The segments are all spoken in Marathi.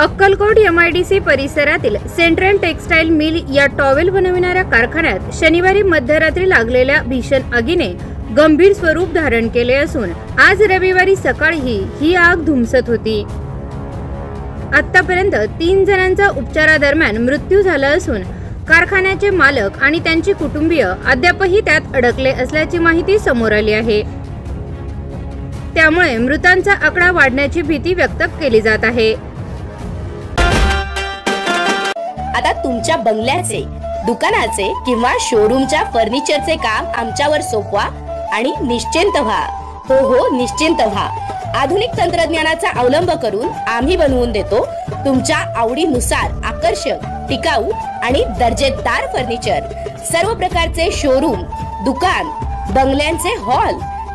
अक्कलकोट MIDC परिसरातील सेंट्रल टेक्सटाईल मिल या टॉवेल बनविणाऱ्या कारखान्यात शनिवारी मध्यरात्री लागलेल्या भीषण आगीने गंभीर स्वरूप धारण केले असून आज रविवारी सकाळी ही आग धुमसत होती। आतापर्यंत 3 जणांचा उपचारादरम्यान मृत्यू झाला असून कारखान्याचे मालक आणि त्यांची कुटुंबीय अद्यापही त्यात अडकले असल्याची माहिती समोर आली आहे। त्यामुळे मृतांचा आकडा वाढण्याची भीती व्यक्त केली जात आहे। आता तुमच्या बंगल्याचे, दुकानाचे किंवा शोरूमच्या फर्निचरचे काम आमच्यावर सोपवा आणि निश्चिंत व्हा। हो निश्चिंत व्हा। आधुनिक तंत्रज्ञानाचा अवलंब करून आम्ही बनवून देतो तुमच्या आवडीनुसार आकर्षक, टिकाऊ आणि दर्जेदार फर्निचर। सर्व प्रकारचे शोरूम, दुकान, बंगल्यांचे हॉल,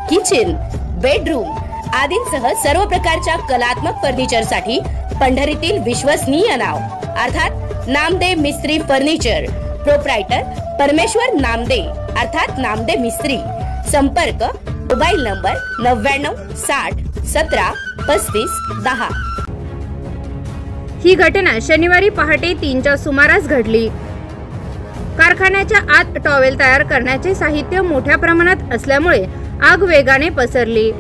किचन, बेडरूम आदींसह सर्व प्रकारच्या कलात्मक फर्निचरसाठी पंढरीतील विश्वसनीय नाव अर्थात नामदे मिस्त्री फर्निचर। प्रोप्रायटर परमेश्वर नामदे अर्थात नामदे मिस्त्री। संपर्क मोबाईल नंबर 99 60 17 35 10। ही घटना शनिवारी पहाटे 3च्या सुमारास घडली। कारखान्याच्या आत टॉवेल तयार करण्याचे साहित्य मोठ्या प्रमाणात असल्यामुळे आग वेगाने पसरली।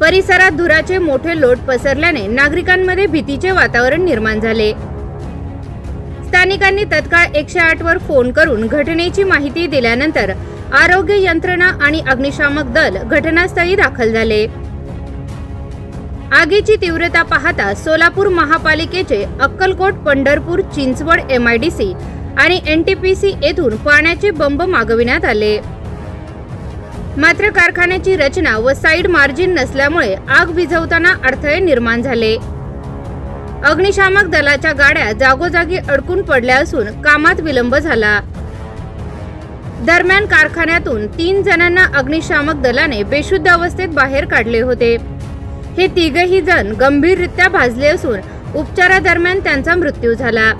परिसरात धुराचे मोठे लोट पसरल्याने नागरिकांमध्ये भीतीचे वातावरण निर्माण झाले। स्थानिकांनी तत्काळ 108 वर फोन करून घटनेची माहिती दिल्यानंतर आरोग्य यंत्रणा आणि अग्निशामक दल घटनास्थळी दाखल झाले। आगीची तीव्रता पाहता सोलापूर महापालिकेचे अक्कलकोट, पंढरपूर, चिंचवड MIDC आणि NTPC येथून पाण्याचे बंब मागविण्यात आले। मात्र कारखान्याची रचना व साइड मार्जिन नसल्यामुळे आग विझवताना अडथळे निर्माण झाले। अग्निशामक दलाच्या गाड्या जागोजागी अडकून पडल्या असून कामात विलंब झाला। दरम्यान कारखान्यातून 3 जणांना अग्निशामक दलाने बेशुद्ध अवस्थेत बाहेर काढले होते। हे तिघही जण गंभीररित्या भाजले असून उपचारादरम्यान त्यांचा मृत्यू झाला।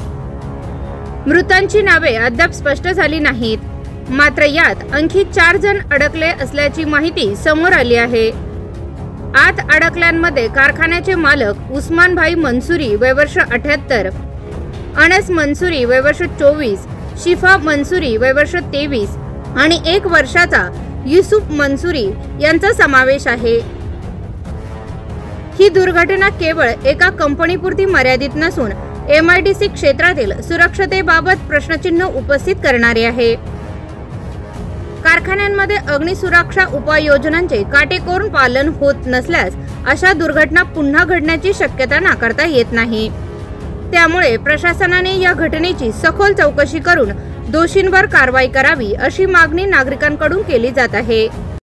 मृतांची नावे अद्याप स्पष्ट झाली नाहीत। मात्र यात आणखी 4 जण अडकले असल्याची माहिती समोर आली आहे। आत अडकल्यांमध्ये कारखान्याचे मालक उस्मान भाई मंसुरी वय वर्ष 78, अनस मंसुरी वय वर्ष 24, शिफा मंसुरी वय वर्ष 23 आणि 1 वर्षाचा युसुफ मंसुरी यांचा समावेश आहे। ही दुर्घटना केवळ एका कंपनीपुरती मर्यादित नसून MIDC क्षेत्रातील सुरक्षतेबाबत प्रश्नचिन्ह उपस्थित करणारी आहे। कारखान्यांमध्ये अग्निसुरक्षा उपाययोजनांचे काटेकोर पालन होत नसल्यास अशा दुर्घटना पुन्हा घडण्याची शक्यता नाकारता येत नाही। त्यामुळे प्रशासनाने या घटनेची सखोल चौकशी करून दोषींवर कारवाई करावी अशी मागणी नागरिकांकडून केली जात आहे।